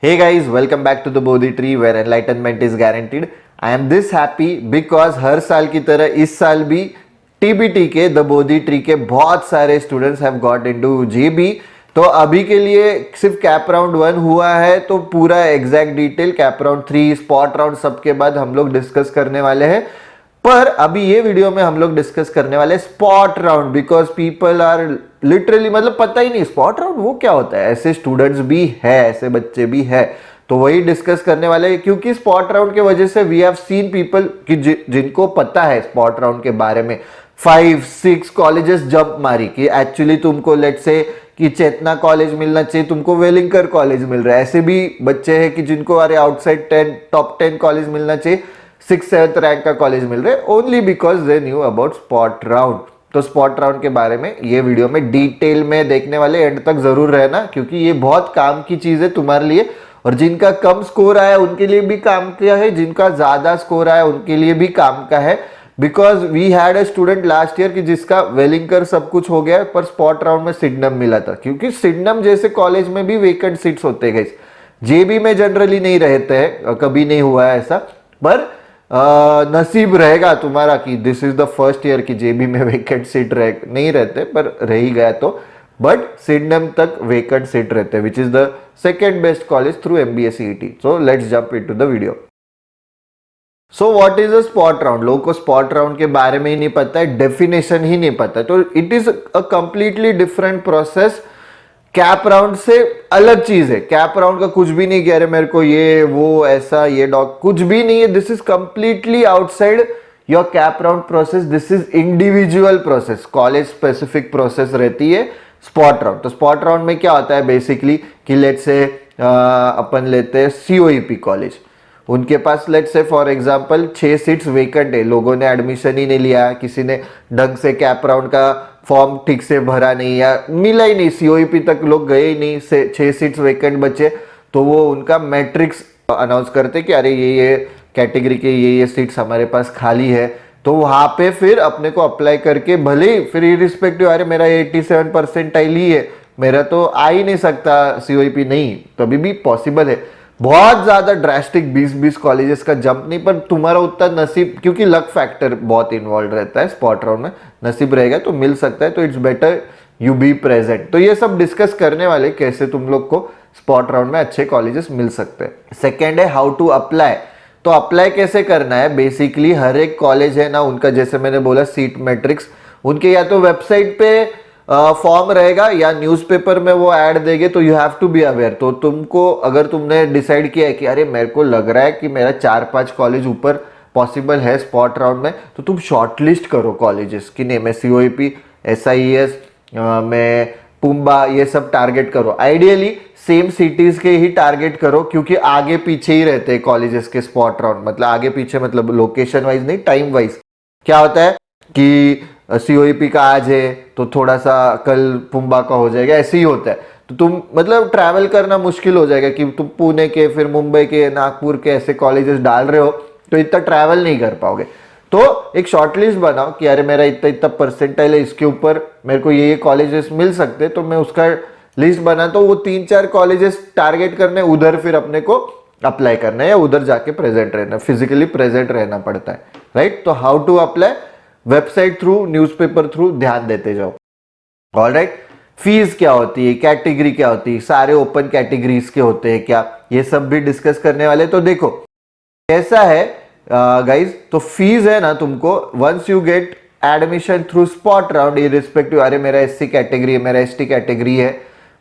Hey guys, welcome back to the Bodhi Tree where enlightenment is guaranteed. I am this happy because हर साल की तरह इस साल भी TBT के द बोधी ट्री के बहुत सारे students have got into JB। तो अभी के लिए सिर्फ कैप राउंड 1 हुआ है, तो पूरा exact detail cap round 3 spot round सबके बाद हम लोग डिस्कस करने वाले हैं। पर अभी ये वीडियो में हम लोग डिस्कस करने वाले spot round, because people are literally मतलब पता ही नहीं स्पॉट राउंड वो क्या होता है। ऐसे स्टूडेंट्स भी है, ऐसे बच्चे भी है, तो वही डिस्कस करने वाले हैं। क्योंकि स्पॉट राउंड के वजह से वी हैव सीन पीपल कि जिनको पता है स्पॉट राउंड के बारे में 5-6 कॉलेजेस जंप मारी कि एक्चुअली तुमको लेट से कि चेतना कॉलेज मिलना चाहिए, तुमको वेलिंगकर कॉलेज मिल रहा है। ऐसे भी बच्चे हैं कि जिनको अरे आउटसाइड टॉप 10 कॉलेज मिलना चाहिए, 6-7 रैंक का कॉलेज मिल रहा है, only because they knew about spot round. तो स्पॉट राउंड के बारे में ये वीडियो में डिटेल में देखने वाले, एंड तक जरूर रहना क्योंकि ये बहुत काम की चीज है तुम्हारे लिए। और जिनका कम स्कोर आया उनके लिए भी काम का है, जिनका ज्यादा स्कोर आया उनके लिए भी काम का है। Because we had a student last year कि जिसका वेलिंगकर सब कुछ हो गया पर स्पॉट राउंड में सिडनम मिला था, क्योंकि सिडनम जैसे कॉलेज में भी वेकेंट सीट्स होते गए। जेबी में जनरली नहीं रहते हैं, कभी नहीं हुआ है ऐसा, पर नसीब रहेगा तुम्हारा कि this is the first year की जेबी में वेकेंट सीट नहीं रहते, पर रह ही गया तो। बट सिडनम तक वेकेंट सीट रहते, which is the second best college through MBA CET। So let's jump into the video. So what is a spot round? लोगों को स्पॉट राउंड के बारे में ही नहीं पता है, डेफिनेशन ही नहीं पता है। तो it is a completely different process. Cap round से अलग चीज है। कैप राउंड का कुछ भी नहीं कह रहे मेरे को ये वो ऐसा ये डॉग, कुछ भी नहीं है। This is completely outside your cap round process. This is individual process, college specific process रहती है स्पॉट राउंड। तो स्पॉट राउंड में क्या होता है बेसिकली कि लेट से अपन लेते हैं COEP कॉलेज, उनके पास लेट से फॉर एग्जांपल 6 सीट्स वेकेंट है, लोगों ने एडमिशन ही नहीं लिया, किसी ने ढंग से कैप राउंड का फॉर्म ठीक से भरा नहीं या मिला ही नहीं, COEP तक लोग गए ही नहीं, 6 सीट्स वेकेंट बचे। तो वो उनका मैट्रिक्स अनाउंस करते कि अरे ये कैटेगरी के ये सीट्स हमारे पास खाली है। तो वहां पे फिर अपने को अप्लाई करके, भले ही फिर इरिस्पेक्टिव अरे मेरा 87 परसेंटाइल ही है, मेरा तो आ ही नहीं सकता COEP, नहीं तभी भी पॉसिबल है। बहुत ज्यादा ड्रास्टिक 20-20 कॉलेजेस का जंप नहीं, पर तुम्हारा उतना नसीब, क्योंकि लक फैक्टर बहुत इन्वॉल्व रहता है स्पॉट राउंड में, नसीब रहेगा तो मिल सकता है। तो it's better you be present. तो ये सब डिस्कस करने वाले कैसे तुम लोग को स्पॉट राउंड में अच्छे कॉलेजेस मिल सकते हैं। सेकेंड है हाउ टू अप्लाई। तो अप्लाई कैसे करना है? बेसिकली हर एक कॉलेज है ना, उनका जैसे मैंने बोला सीट मैट्रिक्स, उनके या तो वेबसाइट पे फॉर्म रहेगा या न्यूज़पेपर में वो ऐड देंगे, तो you have to be aware. तो तुमको अगर तुमने डिसाइड किया है कि अरे मेरे को लग रहा है कि मेरा 4-5 कॉलेज ऊपर पॉसिबल है स्पॉट राउंड में, तो तुम शॉर्टलिस्ट करो कॉलेजेस कि नहीं मैं COEP, SIES, मैं पुम्बा, ये सब टारगेट करो। आइडियली सेम सिटीज के ही टारगेट करो, क्योंकि आगे पीछे ही रहते हैं कॉलेजेस के स्पॉट राउंड, मतलब आगे पीछे मतलब लोकेशन वाइज नहीं, टाइम वाइज। क्या होता है कि COEP का आज है तो थोड़ा सा कल पुम्बा का हो जाएगा, ऐसे ही होता है। तो तुम मतलब ट्रैवल करना मुश्किल हो जाएगा कि तुम पुणे के, फिर मुंबई के, नागपुर के ऐसे कॉलेजेस डाल रहे हो, तो इतना ट्रैवल नहीं कर पाओगे। तो एक शॉर्टलिस्ट बनाओ कि अरे मेरा इतना इतना परसेंटाइल है, इसके ऊपर मेरे को ये कॉलेजेस मिल सकते, तो मैं उसका लिस्ट बना, तो वो 3-4 कॉलेजेस टारगेट करने, उधर फिर अपने को अप्लाई करना है या उधर जाके प्रेजेंट रहना, फिजिकली प्रेजेंट रहना पड़ता है, राइट। तो how to apply? Website through, newspaper through, ध्यान देते जाओ। ऑलराइट। फीस क्या होती है, कैटेगरी क्या होती है, सारे ओपन कैटेगरीज के होते हैं क्या, ये सब भी डिस्कस करने वाले। तो देखो कैसा है गाइज, तो फीस है ना तुमको, once you get admission through spot round, irrespective अरे मेरा SC कैटेगरी है, मेरा ST कैटेगरी है,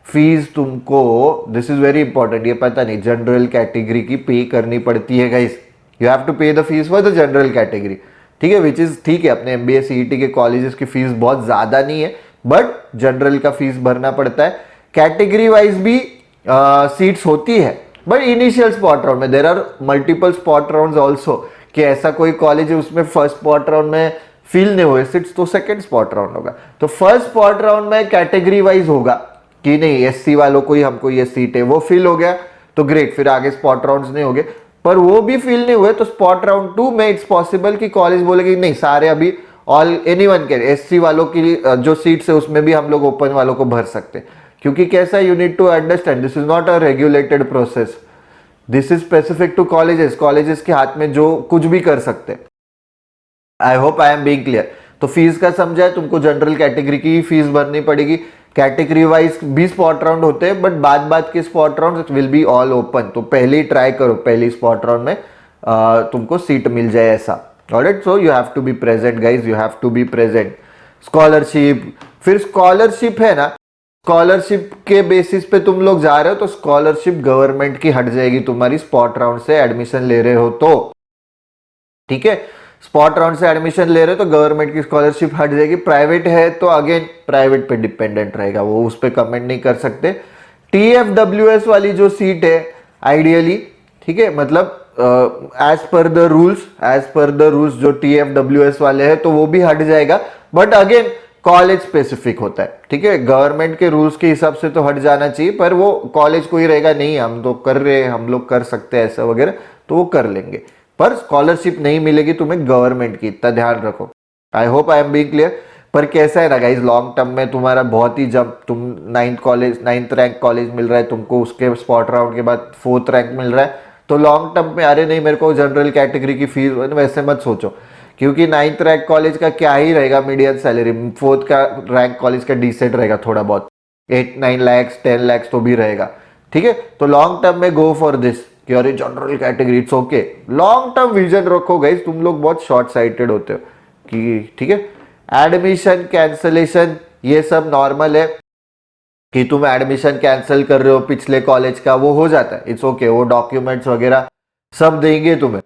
फीस तुमको, दिस इज वेरी इंपॉर्टेंट, ये पता नहीं, जनरल कैटेगरी की पे करनी पड़ती है गाइज। यू हैव टू पे the fees for the general category, ठीक है, विच इज ठीक है। अपने MBA CET के कॉलेजेस की फीस बहुत ज्यादा नहीं है, बट जनरल का फीस भरना पड़ता है। कैटेगरी वाइज भी सीट्स होती है, बट इनिशियल स्पॉट राउंड में there are multiple spot rounds also, कि ऐसा कोई कॉलेज है उसमें फर्स्ट स्पॉट राउंड में फिल नहीं हुए सीट्स, तो सेकंड स्पॉट राउंड होगा। तो फर्स्ट स्पॉट राउंड में कैटेगरी वाइज होगा कि नहीं SC वालों को ही हमको ये सीट है, वो फिल हो गया तो ग्रेट, फिर आगे स्पॉट राउंड्स नहीं होंगे। पर वो भी फिल नहीं हुए तो स्पॉट राउंड 2 में इट्स पॉसिबल कि कॉलेज बोलेगी नहीं, सारे अभी ऑल एनीवन के SC वालों की जो सीट्स है उसमें भी हम लोग ओपन वालों को भर सकते हैं। क्योंकि कैसा, you need to understand this is not a regulated process, this is specific to colleges, colleges के हाथ में जो कुछ भी कर सकते हैं। I hope I am being clear. तो फीस का समझा है, तुमको जनरल कैटेगरी की फीस भरनी पड़ेगी। कैटेगरी वाइज भी स्पॉट राउंड होते हैं, बट बाद के spot round will be all open. तो पहले ही ट्राई करो, पहली स्पॉट राउंड में तुमको सीट मिल जाए ऐसा। Alright, so you have to be present guys, you have to be present. Scholarship, फिर स्कॉलरशिप है ना, स्कॉलरशिप के बेसिस पे तुम लोग जा रहे हो तो स्कॉलरशिप गवर्नमेंट की हट जाएगी तुम्हारी स्पॉट राउंड से एडमिशन ले रहे हो तो। ठीक है, स्पॉट राउंड से एडमिशन ले रहे हो तो गवर्नमेंट की स्कॉलरशिप हट जाएगी। प्राइवेट है तो अगेन प्राइवेट पे डिपेंडेंट रहेगा, वो उस पर कमेंट नहीं कर सकते। TFWS वाली जो सीट है आइडियली, ठीक है, मतलब एज पर द रूल्स जो TFWS वाले हैं तो वो भी हट जाएगा, बट अगेन कॉलेज स्पेसिफिक होता है। ठीक है, गवर्नमेंट के रूल्स के हिसाब से तो हट जाना चाहिए, पर वो कॉलेज को ही रहेगा, नहीं हम तो कर रहे हैं, हम लोग कर सकते हैं ऐसा वगैरह, तो वो कर लेंगे। पर स्कॉलरशिप नहीं मिलेगी तुम्हें गवर्नमेंट की, इतना ध्यान रखो। आई hope I am being clear. पर कैसा है ना गाइज, लॉन्ग टर्म में तुम्हारा बहुत ही, जब तुम 9th रैंक कॉलेज मिल रहा है तुमको, उसके स्पॉट राउंड के बाद 4th रैंक मिल रहा है, तो लॉन्ग टर्म में अरे नहीं मेरे को जनरल कैटेगरी की फीस, वैसे मत सोचो, क्योंकि 9th रैंक कॉलेज का क्या ही रहेगा मीडियम सैलरी, 4th का रैंक कॉलेज का डिसेंट रहेगा थोड़ा बहुत, 8-9 lakhs 10 lakhs तो भी रहेगा। ठीक है, तो लॉन्ग टर्म में गो फॉर दिस कि अरे general category it's okay. Long term vision रखो गाइस, तुम लोग बहुत शॉर्ट साइटेड होते हो कि ठीक है, एडमिशन कैंसलेशन ये सब नॉर्मल है कि तुम एडमिशन कैंसिल कर रहे हो पिछले कॉलेज का, वो हो जाता है, इट्स ओके, वो डॉक्यूमेंट्स वगैरह सब देंगे तुम्हें।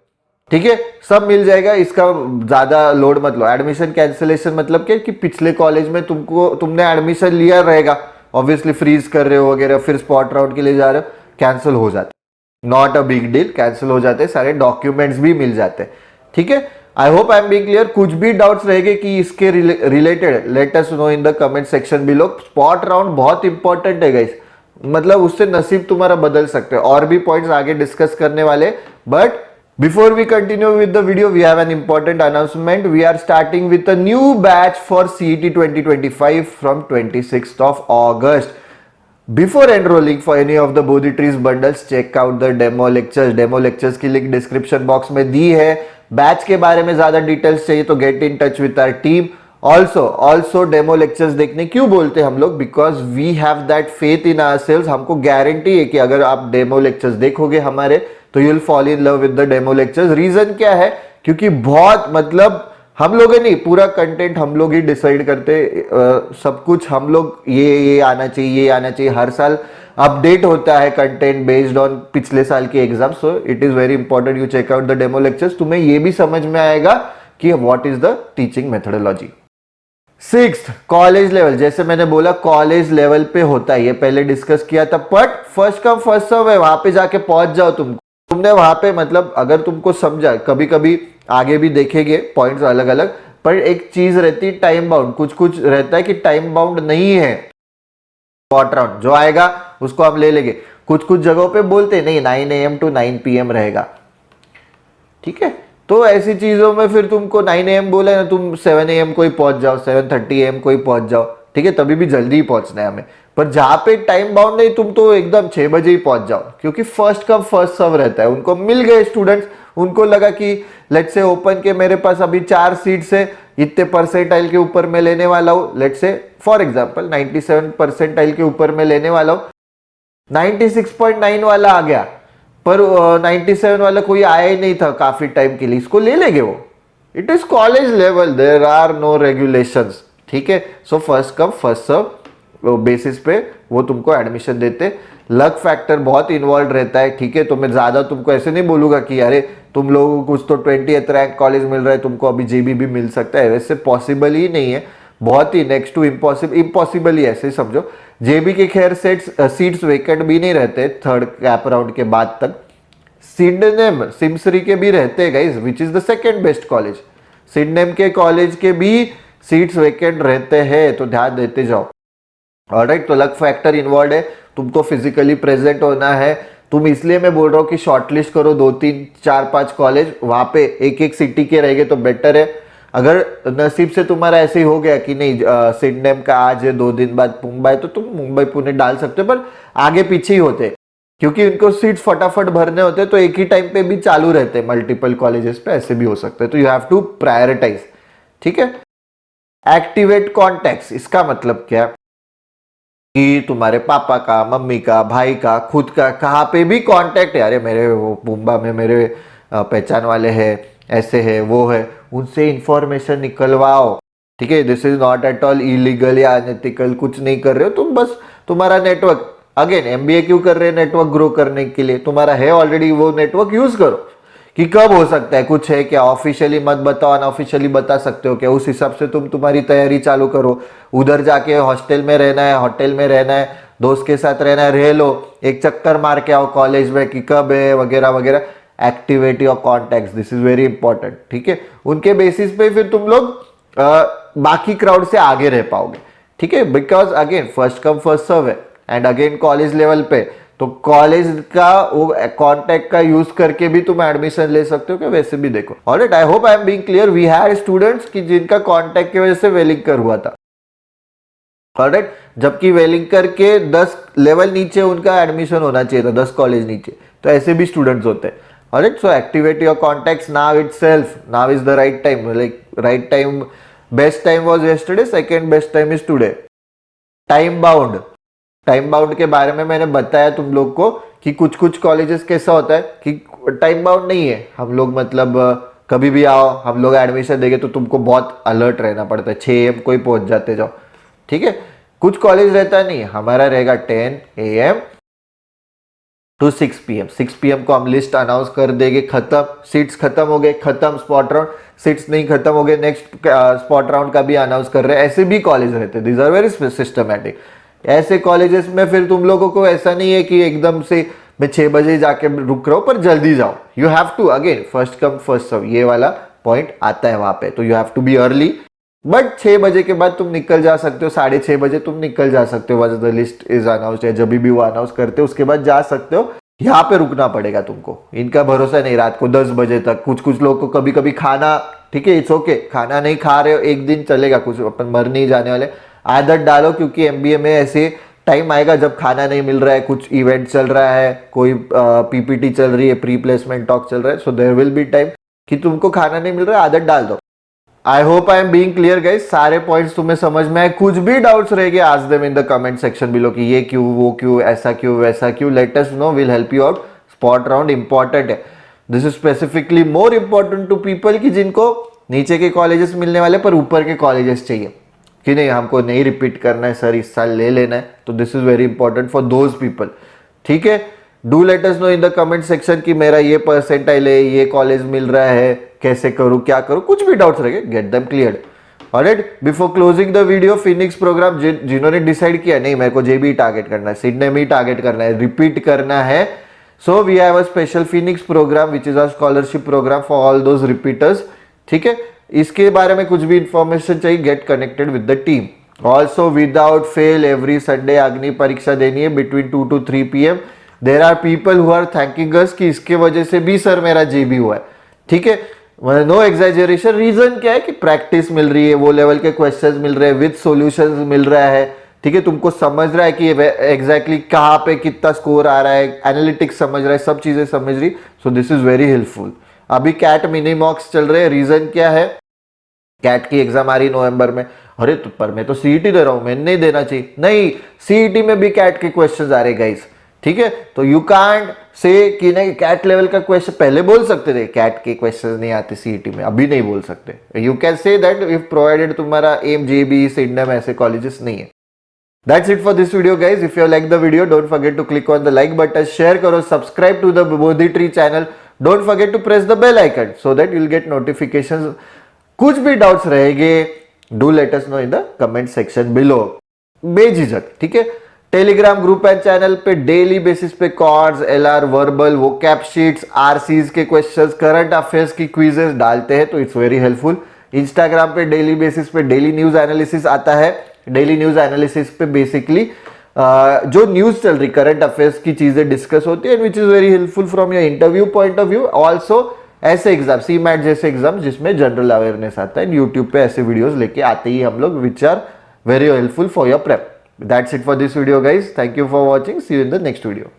ठीक है, सब मिल जाएगा, इसका ज्यादा लोड मत लो। एडमिशन कैंसिलेशन मतलब क्या कि पिछले कॉलेज में तुमने एडमिशन लिया रहेगा, ऑब्वियसली फ्रीज कर रहे हो वगैरह, फिर स्पॉट राउंड के लिए जा रहे हो, कैंसिल हो जाता है, not a big deal, cancel हो जाते हैं, सारे डॉक्यूमेंट्स भी मिल जाते हैं। ठीक है, आई hope I am being clear. कुछ भी डाउट्स रहेंगे कि इसके related, late us no in the comment section below. Spot round बहुत इंपॉर्टेंट है गाइस, मतलब उससे नसीब तुम्हारा बदल सकते हैं। और भी पॉइंट्स आगे डिस्कस करने वाले, but before we continue with the video, we have an important announcement. We are starting with a new batch for CET 2025 from 26th of August. Before enrolling for any of the Bodhi Trees bundles, check out the demo lectures. Demo lectures की link description box में दी है। Batch के बारे में ज्यादा details चाहिए तो get in touch with our team. Also demo lectures देखने क्यों बोलते हैं हम लोग, because we have that faith in ourselves. हमको गारंटी है कि अगर आप डेमो लेक्चर्स देखोगे हमारे तो you will fall in love with the demo lectures. Reason क्या है, क्योंकि बहुत मतलब हम लोग नहीं, पूरा कंटेंट हम लोग ही डिसाइड करते, सब कुछ हम लोग, ये आना चाहिए, ये आना चाहिए, हर साल अपडेट होता है कंटेंट बेस्ड ऑन पिछले साल के exam. So it is very important you check out the demo lectures. तुम्हें ये भी समझ में आएगा कि what is the teaching methodology. 6th college level, जैसे मैंने बोला कॉलेज लेवल पे होता है, ये पहले डिस्कस किया था, but first come first serve है, वहां पे जाके पहुंच जाओ तुमने वहां पे, मतलब अगर तुमको समझा, कभी कभी आगे भी देखेंगे पॉइंट्स अलग अलग, पर एक चीज रहती है टाइम बाउंड, कुछ रहता है कि टाइम बाउंड नहीं है। स्पॉट राउंड जो आएगा उसको हम ले लेंगे। कुछ जगहों पे बोलते नहीं 9 AM to 9 PM रहेगा, ठीक है, तो ऐसी चीजों में फिर तुमको 9 AM बोला ना, तुम 7 AM को ही पहुंच जाओ, 7:30 AM को ही पहुंच जाओ, ठीक है, तभी भी जल्दी ही पहुंचना है हमें। पर जहां पे टाइम बाउंड नहीं, तुम तो एकदम 6 बजे ही पहुंच जाओ, क्योंकि फर्स्ट कम फर्स्ट सर्व रहता है। उनको मिल गए स्टूडेंट्स, उनको लगा कि लेट से ओपन के मेरे पास अभी 4 सीट्स है, इतने परसेंटाइल के ऊपर मैं लेने वाला हूं, लेट से फॉर एग्जाम्पल 97 परसेंटाइल के ऊपर मैं लेने वाला हूं, 96.9 वाला आ गया, पर 97 वाला कोई आया ही नहीं था काफी टाइम के लिए, इसको ले लेंगे वो। It is college level, there are no regulations, ठीक है। So first come first serve basis पे वो तुमको एडमिशन देते। लक फैक्टर बहुत इन्वॉल्व रहता है, ठीक है, तो मैं ज्यादा तुमको ऐसे नहीं बोलूंगा कि अरे तुम लोगों को कुछ तो 20th रैंक कॉलेज मिल रहा है, तुमको अभी जेबी भी मिल सकता है, वैसे पॉसिबल ही नहीं है, बहुत ही नेक्स्ट टू इम्पॉसिबल ही, ऐसे समझो। जेबी के खैर सीट्स वेकेंट भी नहीं रहते थर्ड कैप राउंड के बाद तक। सिडनेम सिमसरी के भी रहते हैं guys, which is the second best college. Sydenham के कॉलेज के भी सीट्स वेकेंट रहते हैं, तो ध्यान देते जाओ। ऑलराइट, तो लक फैक्टर इन्वॉल्व है, तुमको फिजिकली प्रेजेंट होना है। तुम इसलिए मैं बोल रहा हूँ कि शॉर्टलिस्ट करो 2, 3, 4, 5 कॉलेज, वहां पे एक सिटी के रहेंगे तो बेटर है। अगर नसीब से तुम्हारा ऐसे ही हो गया कि नहीं सिडनेम का आज है, 2 दिन बाद मुंबई, तो तुम मुंबई पुणे डाल सकते हो, पर आगे पीछे ही होते। क्योंकि उनको सीट्स फटाफट भरने होते हैं तो एक ही टाइम पे भी चालू रहते हैं मल्टीपल कॉलेजेस पे, ऐसे भी हो सकते हैं, तो यू हैव टू प्रायोरिटाइज। ठीक है। एक्टिवेट कॉन्टेक्ट्स, इसका मतलब क्या कि तुम्हारे पापा का, मम्मी का, भाई का, खुद का, कहाँ पे भी कांटेक्ट है, अरे मेरे वो मुंबई में मेरे पहचान वाले हैं, ऐसे है वो है, उनसे इंफॉर्मेशन निकलवाओ। ठीक है, this is not at all illegal या अनएथिकल, कुछ नहीं कर रहे हो तुम, बस तुम्हारा नेटवर्क, अगेन एमबीए क्यों कर रहे हैं, नेटवर्क ग्रो करने के लिए, तुम्हारा है ऑलरेडी वो नेटवर्क यूज करो। कि कब हो सकता है, कुछ है क्या, ऑफिशियली मत बताओ, अनऑफिशियली बता सकते हो क्या, उस हिसाब से तुम तुम्हारी तैयारी चालू करो। उधर जाके हॉस्टल में रहना है, होटल में रहना है, दोस्त के साथ रहना है, रह लो, एक चक्कर मार के आओ कॉलेज में कि कब है वगैरह वगैरह। Activate your contacts, this is very important. ठीक है, उनके बेसिस पे फिर तुम लोग बाकी क्राउड से आगे रह पाओगे। ठीक है, because again first come first serve है, एंड अगेन कॉलेज लेवल पे तो कॉलेज का वो कॉन्टैक्ट का यूज करके भी तुम एडमिशन ले सकते हो, क्या वैसे भी देखो। Alright, I hope I am being clear. We had students कि जिनका कॉन्टैक्ट की वजह से वेलिंगकर हुआ था। ऑलराइट, जबकि वेलिंगकर के 10 लेवल नीचे उनका एडमिशन होना चाहिए था, 10 कॉलेज नीचे, तो ऐसे भी स्टूडेंट्स होते हैं। Alright, so activate your contacts now itself, now is the right time, like right time, best time was yesterday, second best time is today. Time bound, time bound के बारे में मैंने बताया तुम लोग को कि कुछ कुछ कॉलेजेस कैसा होता है कि टाइम बाउंड नहीं है, हम लोग मतलब कभी भी आओ, हम लोग एडमिशन देंगे, तो तुमको बहुत अलर्ट रहना पड़ता है, 6 AM कोई पहुंच जाते जाओ। ठीक है, कुछ कॉलेज रहता नहीं, हमारा रहेगा 10 AM टू 6 PM। 6 PM को हम लिस्ट अनाउंस कर देंगे, खत्म, सीट्स खत्म हो गए, खत्म स्पॉट राउंड, सीट्स नहीं खत्म हो गए, नेक्स्ट स्पॉट राउंड का भी अनाउंस कर रहे हैं। ऐसे भी कॉलेज रहते हैं, दीज आर वेरी सिस्टमैटिक। ऐसे कॉलेजेस में फिर तुम लोगों को ऐसा नहीं है कि एकदम से मैं 6 बजे जाके रुक रहा हूं, पर जल्दी जाओ, you have to again first come first serve, ये वाला पॉइंट आता है वहां पे, तो you have to be early. But 6 बजे के बाद तुम निकल जा सकते हो, 6:30 बजे तुम निकल जा सकते हो, once the list is announced, जब भी वो अनाउंस करते हो उसके बाद जा सकते हो। यहाँ पे रुकना पड़ेगा तुमको, इनका भरोसा नहीं, रात को 10 बजे तक। कुछ कुछ लोग को कभी कभी खाना, ठीक है, इट्स ओके, खाना नहीं खा रहे हो एक दिन चलेगा, कुछ अपन मर नहीं जाने वाले, आदत डालो, क्योंकि एमबीए में ऐसे टाइम आएगा जब खाना नहीं मिल रहा है, कुछ इवेंट चल रहा है, कोई पीपीटी चल रही है, प्री प्लेसमेंट टॉक चल रहा है, so there will be time कि तुमको खाना नहीं मिल रहा है, आदत डाल दो। I hope I am being clear guys, सारे पॉइंट्स तुम्हें समझ में आए। कुछ भी डाउट्स रह गए, ask them in the comment section below कि ये क्यों, वो क्यों, ऐसा क्यों, वैसा क्यों, let us know, will help you out. Spot round important है, this is specifically more important to people कि जिनको नीचे के कॉलेजेस मिलने वाले पर ऊपर के कॉलेजेस चाहिए, कि नहीं हमको नहीं रिपीट करना है सर, इस साल ले लेना है, तो this is very important for those people. ठीक है, do let us no in the comment section कि मेरा ये परसेंटाइल है, ये कॉलेज मिल रहा है, कैसे करूं, क्या करूं, कुछ भी डाउट्स रहे get them cleared. Alright, before closing the video, Phoenix program जिन्होंने डिसाइड किया नहीं मेरे को जेबी टारगेट करना है, सिडनी में टारगेट करना है, रिपीट करना है, so we have a special phoenix programme which is a scholarship programme for all those repeaters. ठीक है, इसके बारे में कुछ भी इंफॉर्मेशन चाहिए, get connected with the team. Also without fail every Sunday अग्नि परीक्षा देनी है between 2 to 3 PM। There are people who are thanking us कि इसके वजह से भी सर मेरा जेबी हुआ है। ठीक है, नो एग्जैजरेशन, रीजन क्या है कि प्रैक्टिस मिल रही है, वो लेवल के क्वेश्चंस मिल रहे हैं, विद सॉल्यूशंस मिल रहा है। ठीक है, तुमको समझ रहा है कि एग्जैक्टली कहाँ पे कितना स्कोर आ रहा है, एनालिटिक्स समझ रहा है, सब चीजें समझ रही, so this is very helpful. अभी कैट मिनी मॉक्स चल रहे हैं, रीजन क्या है, कैट की एग्जाम आ रही नवंबर में, अरे तो पर मैं तो सीईटी दे रहा हूं, मैंने नहीं देना चाहिए, नहीं, सीईटी में भी कैट के क्वेश्चंस आ रहे गाइस। ठीक है, तो यू कांट से कि नहीं कैट लेवल का क्वेश्चन, पहले बोल सकते थे कैट के क्वेश्चंस नहीं आते सीईटी में, अभी नहीं बोल सकते। You can say that if provided तुम्हारा एम जेबी सिडनी में ऐसे कॉलेजेस नहीं है। That's it for this video guys. If you like the video, don't forget to click on the like button, share करो, subscribe to the Bodhi Tree channel. Don't forget to press the bell icon so that you'll get notifications. कुछ भी doubts रहेंगे, do let us know in the comment section below. बेझिझक, ठीक है। Telegram group and channel पे daily basis पे cards, LR, verbal, vocab sheets, RCs के questions, current affairs की क्विजेस डालते हैं, तो इट्स वेरी हेल्पफुल। इंस्टाग्राम पे डेली बेसिस पे डेली न्यूज एनालिसिस आता है। डेली न्यूज एनालिसिस पे बेसिकली जो न्यूज चल रही, करंट अफेयर्स की चीजें डिस्कस होती है, which is very helpful from your interview point of view. Also ऐसे एग्जाम, सी मैट जैसे एग्जाम जिसमें जनरल अवेयरनेस आता है, यूट्यूब पे ऐसे वीडियोस लेके आते ही हम लोग, which are very helpful for your prep. That's it for this video guys. Thank you for watching. See you in the next video.